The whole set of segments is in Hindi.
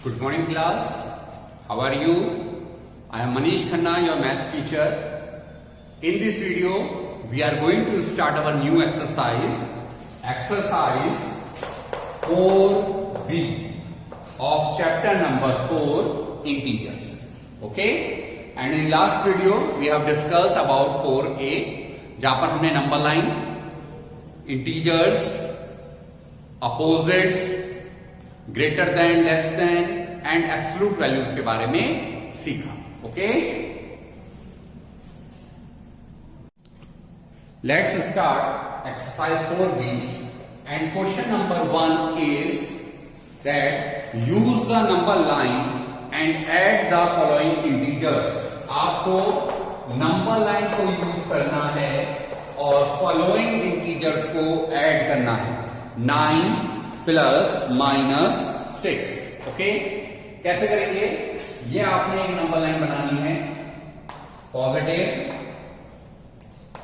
Good morning class. How are you? I am Manish Khanna, your maths teacher. In this video, we are going to start our new exercise. Exercise 4B of chapter number 4, integers. Okay? And in last video, we have discussed about 4A, जहां पर हमने number line, integers, opposites, greater than, less than and absolute values के बारे में सीखा. Okay, let's start exercise 4B and question number 1 is that use the number line and add the following integers. आपको नंबर लाइन को यूज करना है और फॉलोइंग इंटीजर्स को ऐड करना है. 9 प्लस माइनस 6. ओके, कैसे करेंगे? ये आपने एक नंबर लाइन बनानी है पॉजिटिव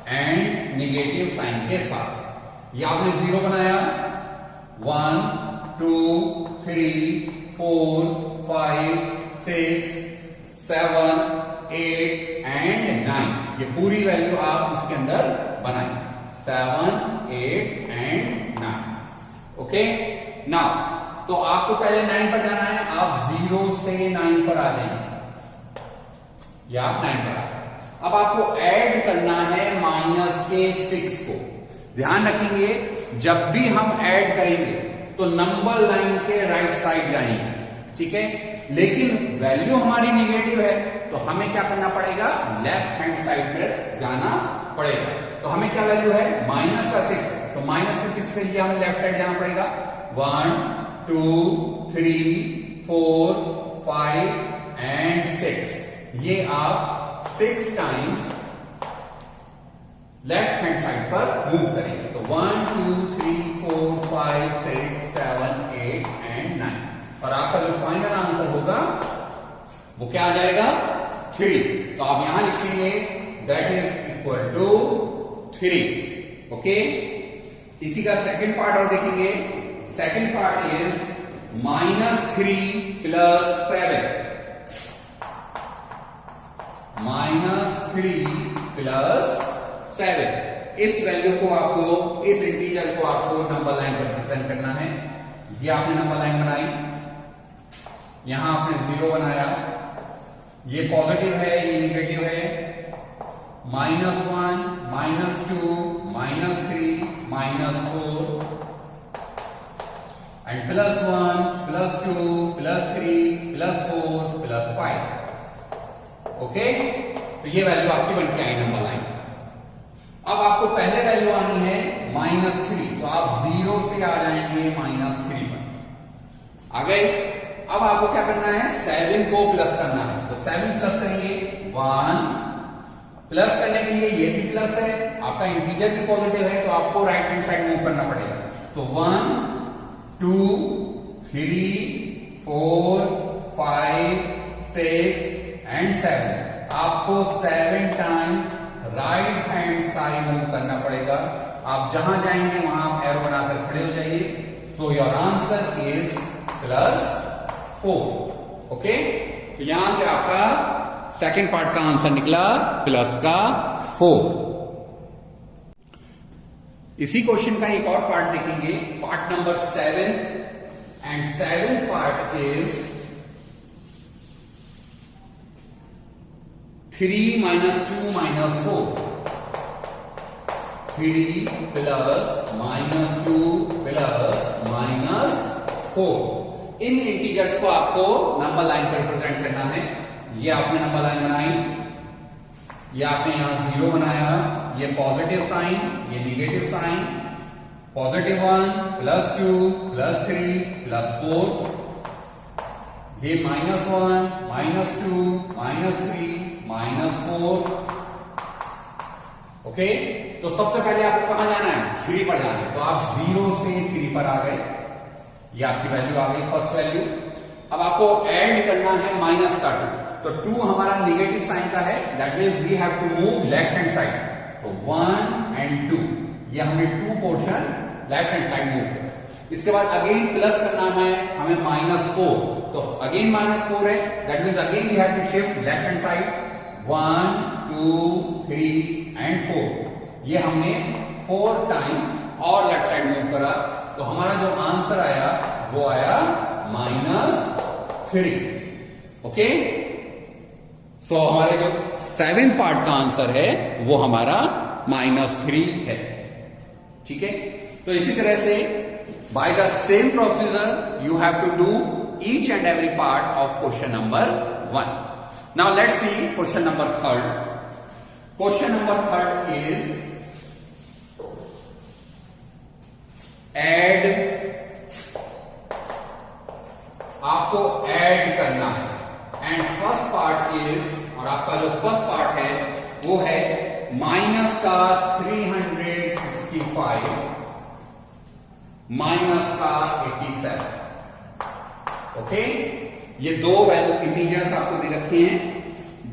एंड नेगेटिव साइन के साथ. ये आपने 0 बनाया. 1 2 3 4 5 6 7 8 एंड 9. ये पूरी वैल्यू आप इसके अंदर बनाएं. 7 8 एंड 9. ओके, नाउ तो आपको पहले 9 पर जाना है. आप 0 से 9 पर आ जाएंगे या आप 9 पर आ गए. अब आपको ऐड करना है माइनस के 6 को. ध्यान रखेंगे, जब भी हम ऐड करेंगे तो नंबर लाइन के राइट साइड जाएंगे. ठीक है, लेकिन वैल्यू हमारी नेगेटिव है तो हमें क्या करना पड़ेगा? लेफ्ट हैंड साइड में जाना पड़ेगा. तो हमें क्या वैल्यू है? माइनस का 6. तो माइनस के 6 के लिए हमें लेफ्ट साइड जाना पड़ेगा. 1 2 3 4 5 एंड 6. ये आप 6 टाइम्स लेफ्ट हैंड साइड पर मूव करेंगे. तो 1 2 3 4 5 6 7 8 एंड 9. और आपका जो फाइनल आंसर होगा वो क्या आ जाएगा? 3. तो आप यहां लिखेंगे that is equal to 3. Okay, इसी का सेकंड पार्ट और देखेंगे. Second part is -3 plus 7. -3 plus 7. इस वैल्यू को आपको, इस इंटीजर को आपको नंबर लाइन पर रिप्रेजेंट करना है. ये आपने नंबर लाइन बनाई, यहां आपने 0 बनाया. ये पॉजिटिव है, ये निगेटिव है. -1 -2 -3 -4 एंड +1 +2 +3 +4 +5. ओके, तो ये वैल्यू आपकी बन के आई नंबर लाइन. अब आपको पहले वैल्यू आनी है -3. तो आप 0 से आ जाएंगे -3 पर. आ गए. अब आपको क्या करना है? 7 को प्लस करना है. तो 7 प्लस करेंगे. 1 प्लस करने के लिए ये भी प्लस है, आपका इंटीजर भी पॉजिटिव है, तो आपको राइट हैंड साइड मूव करना पड़ेगा. तो 1 2 3 4 5 6 एंड 7. आपको 7 times right hand side move करना पड़ेगा. आप जहां जाएंगे वहां आप एरो बनाकर खड़े हो जाइए. So your answer is +4. Okay, तो यहां से आपका सेकेंड पार्ट का आंसर निकला +4. इसी क्वेश्चन का एक और पार्ट देखेंगे, part number 7. And 7 part is 3 - 2 - 4. 3 plus -2 plus -4. In integers को आपको नंबर लाइन पर रिप्रेजेंट करना है. ये आपने नंबर लाइन बनाई, ये आपने यहां 0 बनाया, ये पॉजिटिव साइन, ये निगेटिव साइन. +1 +2 +3 +4. ये -1 -2 -3 -4. ओके, तो सबसे पहले आपको कहां जाना है? 3 पर जाना है. तो आप 0 से 3 पर आ गए. ये आपकी वैल्यू आ गई, फर्स्ट वैल्यू. अब आपको ऐड करना है माइनस का 2. तो 2 हमारा निगेटिव साइन का है, that means we have to move left hand side. तो 1 एंड 2, ये हमने 2 portion left hand side move किया. इसके बाद अगेन प्लस करना है हमें -4. तो अगेन -4 है, that means again we have to shift left hand side 1 2 3 and 4। ये हमने 4 टाइम और लेफ्ट साइड मूव करा, तो हमारा जो आंसर आया वो आया -3। ओके, सो हमारे जो 7 पार्ट का आंसर है वो हमारा -3 है। ठीक है, तो इसी तरह से by the same procedure you have to do each and every part of question number 1। Now let's see question number 3। Question number 3 is add, आपको ऐड करना है, एंड फर्स्ट पार्ट इज, और आपका जो फर्स्ट पार्ट है वो है माइनस का 365 माइनस का 87। ओके, ये दो इंटीजर्स आपको दे रखे हैं,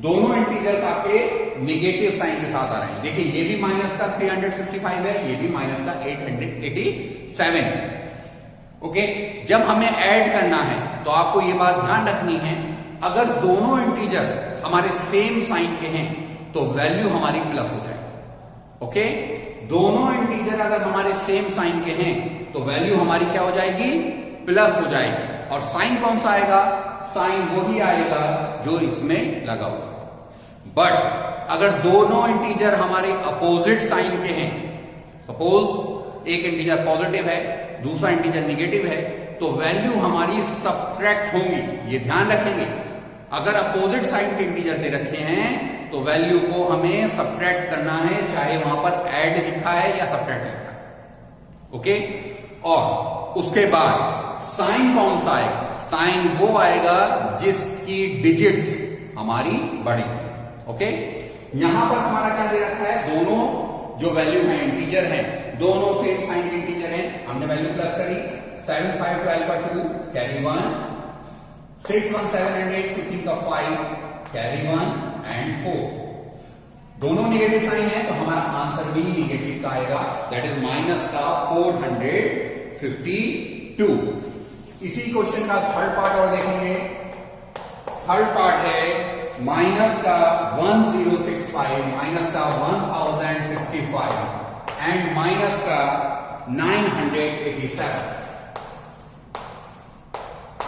दोनों इंटीजर्स आपके नेगेटिव साइन के साथ आ रहे हैं। देखिए ये भी माइनस का 365 है, ये भी माइनस का 887 है। ओके, जब हमें ऐड करना है तो आपको ये बात ध्यान रखनी है, अगर दोनों इंटीजर हमारे सेम साइन के हैं तो वैल्यू हमारी प्लस हो जाएगी। ओके, दोनों इंटीजर अगर हमारे सेम साइन के हैं तो वैल्यू हमारी क्या हो जाएगी, प्लस हो जाएगी। और साइन कौन सा आएगा, साइन वही आएगा जो इसमें लगा हुआ है। बट अगर दोनों इंटीजर हमारे अपोजिट साइन के हैं, सपोज एक इंटीजर पॉजिटिव है दूसरा इंटीजर निगेटिव है, तो वैल्यू हमारी सब्ट्रैक्ट होंगी। ये ध्यान रखेंगे, अगर अपोजिट साइन के इंटीजर दे रखे हैं तो वैल्यू को हमें सब्ट्रैक्ट करना है, चाहे वहां पर ऐड लिखा है या सब्ट्रैक्ट लिखा है। ओके, और उसके बाद साइन कौन सा आएगा, साइन वो आएगा जिसकी डिजिट्स हमारी बढ़ी। ओके, यहां पर हमारा क्या दे रखा है, दोनों जो वैल्यू है इंटीजर है, दोनों सेम साइन के इंटीजर हैं, हमने वैल्यू प्लस करी। 7 5 12 का 2 कैरी 1, 6 1 7 एंड 8 15 का 5 कैरी 1 एंड 4। दोनों नेगेटिव साइन है तो हमारा आंसर भी नेगेटिव का आएगा, दैट इज माइनस का 452। इसी क्वेश्चन का थर्ड पार्ट और देखेंगे। थर्ड पार्ट है माइनस का 1065 माइनस का 1065 एंड माइनस का 987।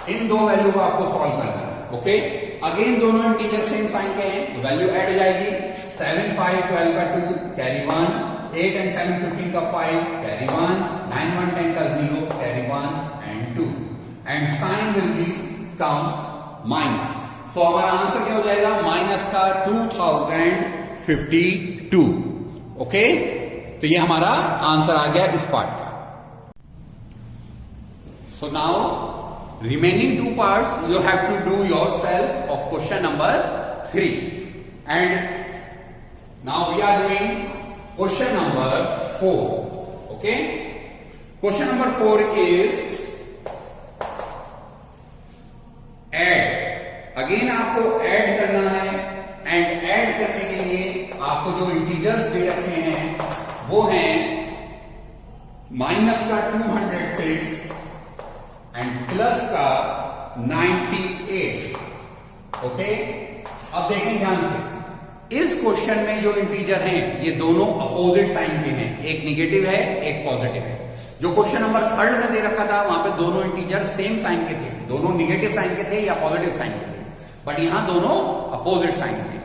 इन दो वैल्यू को आपको सॉल्व करना है। ओके, अगेन दोनों इंटीजर सेम साइन के हैं तो वैल्यू ऐड हो जाएगी। 7 5 12 का 2 कैरी 1, 8 एंड 7 15 का 5 कैरी 1, 9 1 10 का 0 carry 1 and 2 and sign will be come minus. So हमारा आंसर क्या हो जाएगा, माइनस का 2052। ओके, तो ये हमारा आंसर आ गया इस पार्ट का। So now remaining two parts you have to do yourself of question number 3, and now we are doing question number 4. Okay, question number 4 is add. Again आपको add करना है, and add करने के लिए आपको जो इंटीजर्स दे रखे हैं वो हैं माइनस का 206 एंड प्लस का 98। ओके, अब देखें ध्यान से, इस क्वेश्चन में जो इंटीजर हैं ये दोनों अपोजिट साइन के हैं, एक निगेटिव है एक पॉजिटिव है। जो क्वेश्चन नंबर 3 में दे रखा था वहां पे दोनों इंटीजर सेम साइन के थे, दोनों निगेटिव साइन के थे या पॉजिटिव साइन के थे, बट यहां दोनों अपोजिट साइन के।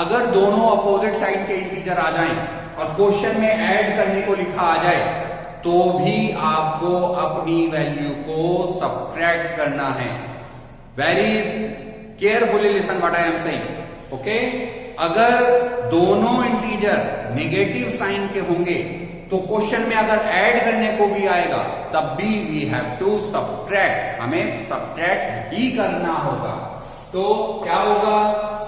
अगर दोनों अपोजिट साइन के इंटीजर आ जाएं और क्वेश्चन में ऐड करने को लिखा आ जाए तो भी आपको अपनी वैल्यू को सब्ट्रैक्ट करना है। Very carefully listen what I am saying. Okay, अगर दोनों इंटीजर नेगेटिव साइन के होंगे तो क्वेश्चन में अगर ऐड करने को भी आएगा तब भी वी हैव टू सब्ट्रैक्ट, हमें सब्ट्रैक्ट ही करना होगा। तो क्या होगा,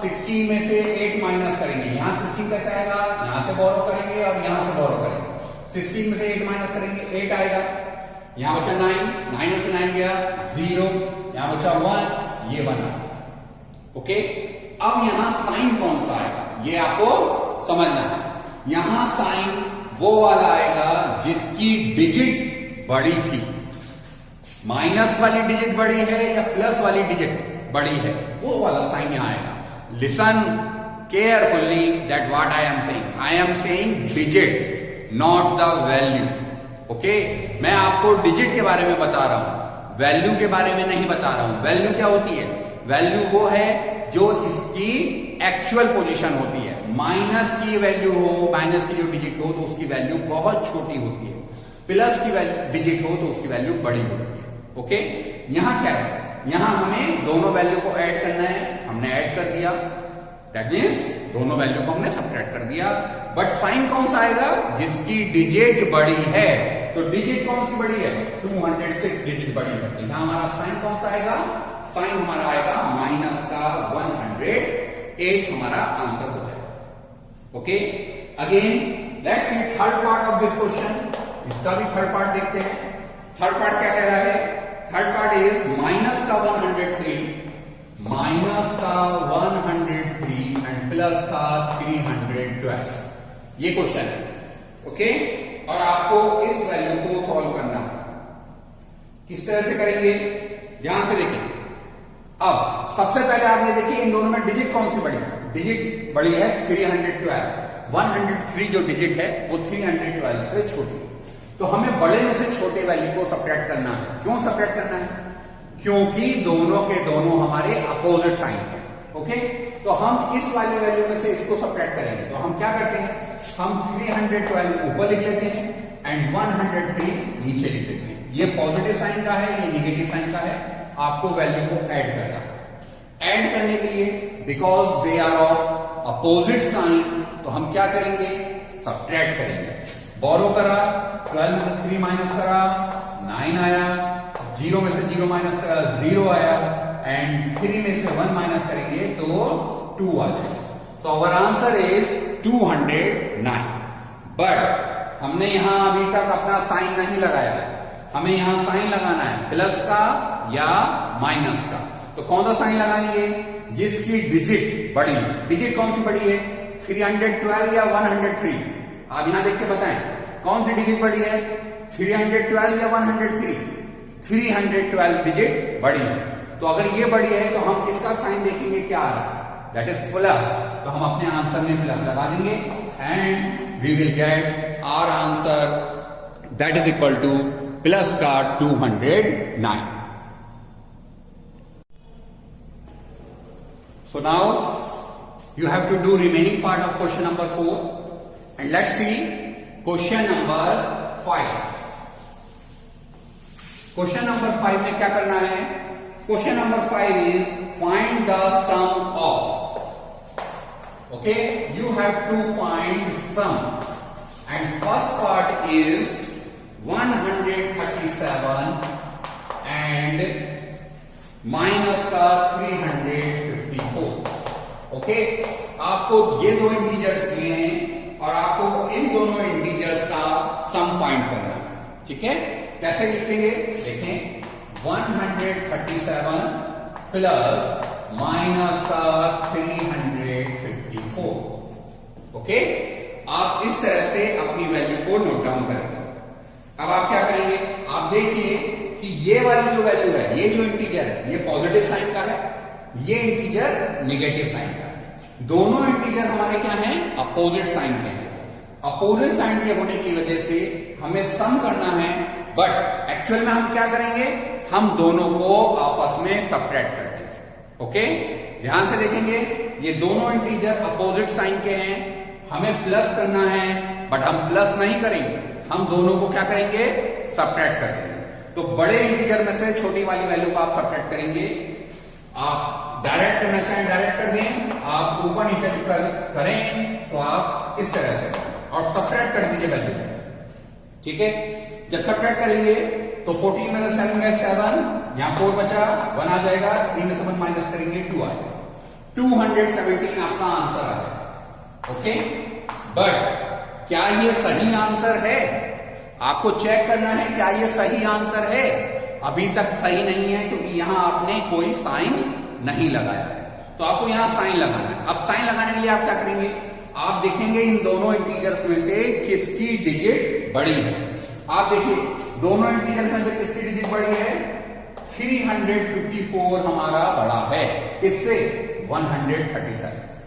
16 में से 8 माइनस करेंगे, यहां 16 कैसे आएगा, यहां से बोरो करेंगे और यहां से बोरो करेंगे। 16 में से 8 माइनस करेंगे 8 आएगा, यहां बचा 9, 9 में से 9 गया 0, यहां बचा 1, ये बना। ओके, अब यहां साइन कौन सा आएगा ये आपको समझना है। यहां साइन वो वाला आएगा जिसकी डिजिट बड़ी थी। माइनस वाली डिजिट बड़ी है या प्लस वाली डिजिट बड़ी है, वो वाला साइन यहां आएगा। Listen carefully that what I am saying. I am saying digit, not the value. Okay, मैं आपको डिजिट के बारे में बता रहा हूं, वैल्यू के बारे में नहीं बता रहा हूं। वैल्यू क्या होती है? वैल्यू वो है जो इसकी एक्चुअल पोजीशन होती है। माइनस की वैल्यू हो, माइनस की जो डिजिट हो तो उसकी वैल्यू बहुत छोटी होती है, प्लस की डिजिट हो तो उसकी वैल्यू बड़ी होती है। ओके, यहां क्या है? यहां हमें दोनों वैल्यू को ऐड करना है, हमने ऐड कर दिया, दैट मीन्स दोनों वैल्यू को हमने सब्ट्रैक्ट कर दिया। बट साइन कौन सा आएगा? जिसकी डिजिट बड़ी है। तो डिजिट कौन सी बड़ी है? 206 डिजिट बड़ी है। तो यहां हमारा साइन कौन सा आएगा? साइन हमारा आएगा माइनस का 108 हमारा आंसर हो जाएगा। Okay, again let's see third part of this question. इसका भी थर्ड पार्ट देखते हैं। थर्ड पार्ट क्या कह रहा है? थर्ड पार्ट इज माइनस का 103, माइनस का 103 एंड प्लस का 312। ये क्वेश्चन है। ओके, और आपको इस वैल्यू को सॉल्व करना है। किस तरह से करेंगे? ध्यान से देखिए। अब सबसे पहले आप ये देखिए, इन दोनों में डिजिट कौन सी बड़ी है? डिजिट बड़ी है 312। 103 जो डिजिट है वो 312 से छोटी है। तो हमें बड़े में से छोटे वैल्यू को सब्ट्रैक्ट करना है। क्यों सब्ट्रैक्ट करना है? क्योंकि दोनों के दोनों हमारे अपोजिट साइन है। ओके, तो हम इस वाले वैल्यू में से इसको सब्ट्रैक्ट करेंगे। तो हम क्या करते हैं? हम 312 ऊपर लिख लेते हैं एंड 103 नीचे लिख लेते हैं। ये पॉजिटिव साइन का है, ये नेगेटिव साइन का है। आपको वैल्यू को ऐड करना है। ऐड करने के लिए because they are of opposite sign, तो हम क्या करेंगे? सब्ट्रैक्ट करेंगे। बोरो करा, 12 में से 3 माइनस करा, 9 आया। 0 में से 0 माइनस करा, 0 आया। एंड 3 में से 1 माइनस करेंगे तो 2 आ जाएगा। तो अवर आंसर इज 209। बट हमने यहां अभी तक अपना साइन नहीं लगाया है। हमें यहां साइन लगाना है प्लस का या माइनस का। तो कौन सा साइन लगाएंगे? जिसकी डिजिट बड़ी है। डिजिट कौन सी बड़ी है? 312 या 103? आप यहां देख के बताएं कौन सी डिजिट बड़ी है? 312 या 103? 312 डिजिट बड़ी है। तो अगर ये बड़ी है तो हम इसका साइन देखेंगे क्या आ रहा है, दैट इज प्लस। तो हम अपने आंसर में प्लस लगा देंगे and we will get our answer that is equal to plus का 209। So now you have to do remaining part of question number 4 and let's see question number 5. Question number 5 में क्या करना है? Question number 5 is find the sum of. Okay, you have to find sum and first part is 137 and minus का 354। ओके, आपको ये दो इंटीजर्स दिए हैं और आपको इन दोनों इंटीजर्स का सम फाइंड करना है। ठीक है, कैसे लिखेंगे? देखें, 137 प्लस माइनस का 354। ओके, आप इस तरह से अपनी वैल्यू को नोट डाउन करेंगे। अब आप क्या करेंगे? आप देखिए कि ये वाली जो वैल्यू है, ये जो इंटीजर है, ये पॉजिटिव साइन का है, ये इंटीजर नेगेटिव साइन का है। दोनों इंटीजर हमारे क्या हैं? अपोजिट साइन के हैं। अपोजिट साइन के होने की वजह से हमें सम करना है, बट एक्चुअल में हम क्या करेंगे? हम दोनों को आपस में सब्ट्रैक्ट कर देंगे। ओके, ध्यान से देखेंगे, ये दोनों इंटीजर अपोजिट साइन के हैं। हमें प्लस करना है, बट हम प्लस नहीं करेंगे, हम दोनों को क्या करेंगे? सब्ट्रैक्ट कर देंगे। तो बड़े इंटीजर में से छोटी वाली वैल्यू को आप सब्ट्रैक्ट करेंगे। आप डायरेक्ट करना चाहें डायरेक्ट कर दें, आप ऊपर नीचे करें तो आप इस तरह से और सब्ट्रैक्ट कर दीजिए वैल्यू। ठीक है, जब सब्ट्रैक्ट करेंगे तो 14 में से 7 गए 7, यहां 4 बचा, 1 आ जाएगा। 3 में से 1 माइनस करेंगे 2 आ जाएगा। 217 आपका आंसर आ जाएगा। ओके, बट क्या ये सही आंसर है? आपको चेक करना है क्या ये सही आंसर है। अभी तक सही नहीं है क्योंकि यहां आपने कोई साइन नहीं लगाया है। तो आपको यहां साइन लगाना है। अब साइन लगाने के लिए आप क्या करेंगे? आप देखेंगे इन दोनों इंटीजर्स में से किसकी डिजिट बड़ी है। आप देखिए दोनों इंटीजर में से किसकी डिजिट बड़ी है? 354 हमारा बड़ा है, किससे? 137 से।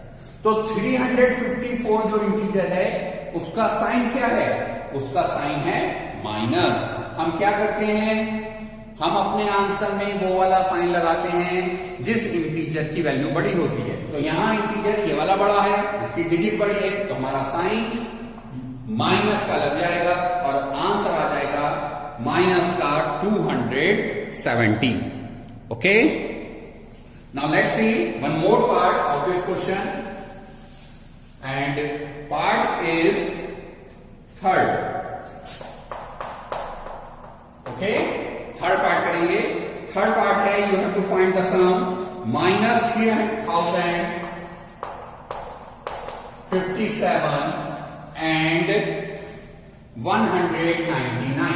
तो 354 जो इंटीजर है उसका साइन क्या है? उसका साइन है माइनस। हम क्या करते हैं? हम अपने आंसर में वो वाला साइन लगाते हैं जिस इंटीजर की वैल्यू बड़ी होती है। तो यहां इंटीजर ये वाला बड़ा है, इसकी डिजिट बड़ी है, तो हमारा साइन माइनस का लग जाएगा और आंसर आ जाएगा माइनस का 270। Okay, now let's see one more part of this question and part is third. Okay, third part करेंगे। थर्ड पार्ट है you have to find the sum minus 3057 and 199।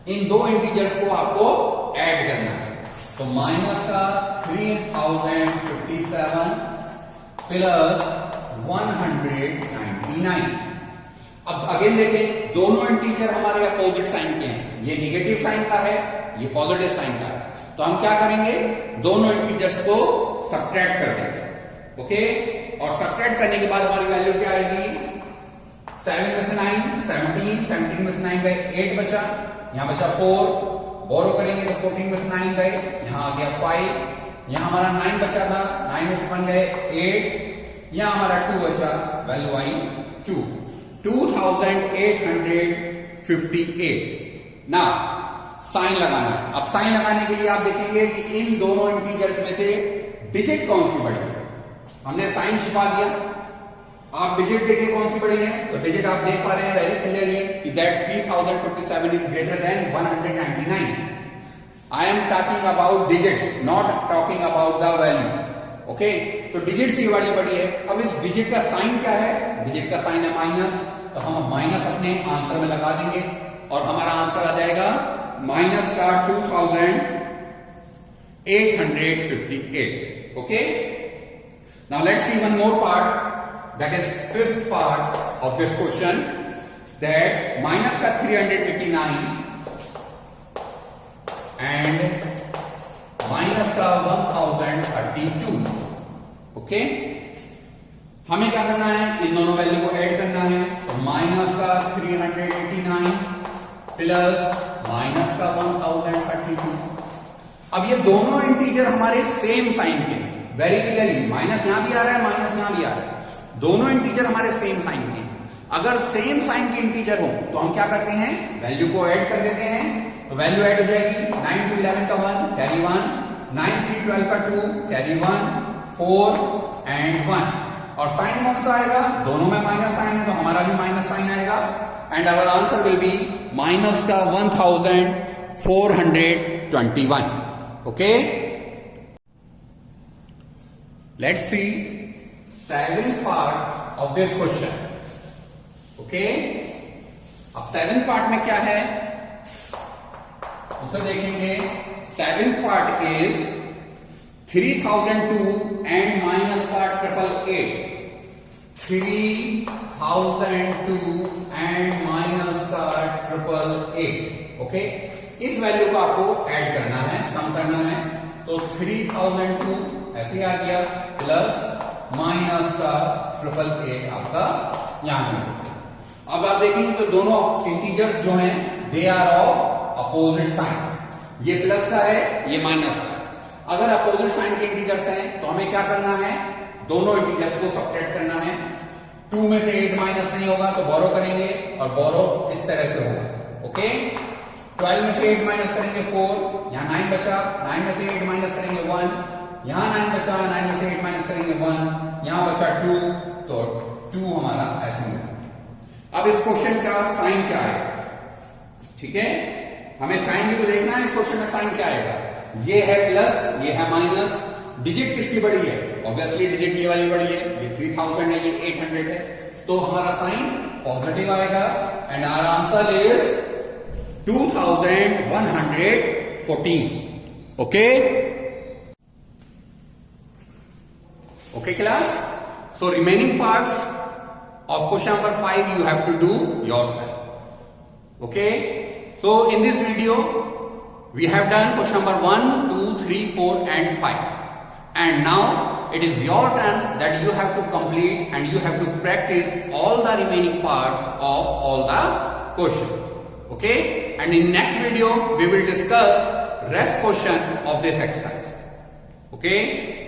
इन दो इंटीजर्स को आपको ऐड करना है। तो माइनस का 3057 प्लस 199। अब अगेन देखें, दोनों इंटीजर हमारे अपोजिट साइन के हैं। ये निगेटिव साइन का है, ये पॉजिटिव साइन का है। तो हम क्या करेंगे? दोनों इंटीजर्स को सब्ट्रैक्ट कर देंगे। ओके, और सब्ट्रैक्ट करने के बाद हमारी वैल्यू क्या आएगी? 7 में से 9 17, 17 में से 9 गए 8 बचा, यहां बचा 4, बोरो करेंगे तो 14 में से 9 गए, यहां आ गया 5, यहां हमारा 9 बचा था, 9 में से 1 गए 8, यहां हमारा 2 बचा, वैल्यू आई 2, 2858। ना साइन लगाना। अब साइन लगाने के लिए आप देखेंगे कि इन दोनों इंटीजर्स में से डिजिट कौन सी बड़ी है। हमने साइन छिपा दिया, आप डिजिट देखिए कौन सी बड़ी है। तो डिजिट आप देख पा रहे हैं वेरी क्लियरली कि that 3057 is greater than 199। I am talking about digits, not talking about the value. Okay, तो डिजिट से वाली बड़ी है। अब इस डिजिट का साइन क्या है? डिजिट का साइन है माइनस, तो हम माइनस अपने आंसर में लगा देंगे और हमारा आंसर आ जाएगा माइनस का 2858। Okay, now let's see one more part, that is fifth part of this question, that minus का 389 and minus का 1032। ओके, हमें क्या करना है? इन दोनों वैल्यू को ऐड करना है। तो माइनस का 389 प्लस माइनस का 1032। अब ये दोनों इंटीजर हमारे सेम साइन के हैं, वेरी क्लियरली। माइनस यहां भी आ रहा है, माइनस यहां भी आ रहा है, दोनों इंटीजर हमारे सेम साइन के। अगर सेम साइन के इंटीजर हो तो हम क्या करते हैं? वैल्यू को ऐड कर देते हैं। तो वैल्यू ऐड हो जाएगी 9 to 11 का 1 कैरी 1, 9 3 12 का 2 कैरी 1, 4 एंड 1। और साइन कौन सा आएगा? दोनों में माइनस साइन है तो हमारा भी माइनस साइन आएगा and our answer will be minus का 1421। Okay, let's see seventh part of this question. Okay, अब सेवेंथ पार्ट में क्या है उसे देखेंगे। Seventh part is 3002 and minus का 888। 3002 एंड माइनस का 888। ओके, इस वैल्यू को आपको ऐड करना है, सम करना है। तो 3002 ऐसे आ गया प्लस माइनस का 888 आपका यहां में। अब आप देखेंगे तो दोनों इंटीजर्स जो हैं they are of opposite sign. ये प्लस का है, ये माइनस का। अगर अपोजिट साइन के इंटीजर्स हैं तो हमें क्या करना है? दोनों इंटीजर्स को सब्ट्रैक्ट करना है। 2 में से 8 माइनस नहीं होगा तो बोरो करेंगे और बोरो इस तरह से होगा। ओके, 12 में से 8 माइनस करेंगे 4, यहां 9 बचा, 9 में से 8 माइनस करेंगे 1, यहां 9 बचा, 9 में से 8 माइनस करेंगे 1, यहां बचा 2, तो 2 हमारा ऐसे मिला। अब इस क्वेश्चन का साइन क्या आएगा? ठीक है, हमें साइन भी तो देखना है। इस क्वेश्चन में साइन क्या आएगा? ये है प्लस, ये है माइनस। डिजिट किसकी बड़ी है? ऑब्वियसली डिजिट ये वाली बड़ी है, ये 3000 है, ये 800 है, तो हमारा साइन पॉजिटिव आएगा and our answer is 2114। Okay, okay class, so remaining parts of question number 5 you have to do yourself. Okay. So in this video, we have done question number 1, 2, 3, 4 and 5. And now it is your turn that you have to complete and you have to practice all the remaining parts of all the question. Okay. And in next video, we will discuss rest question of this exercise. Okay.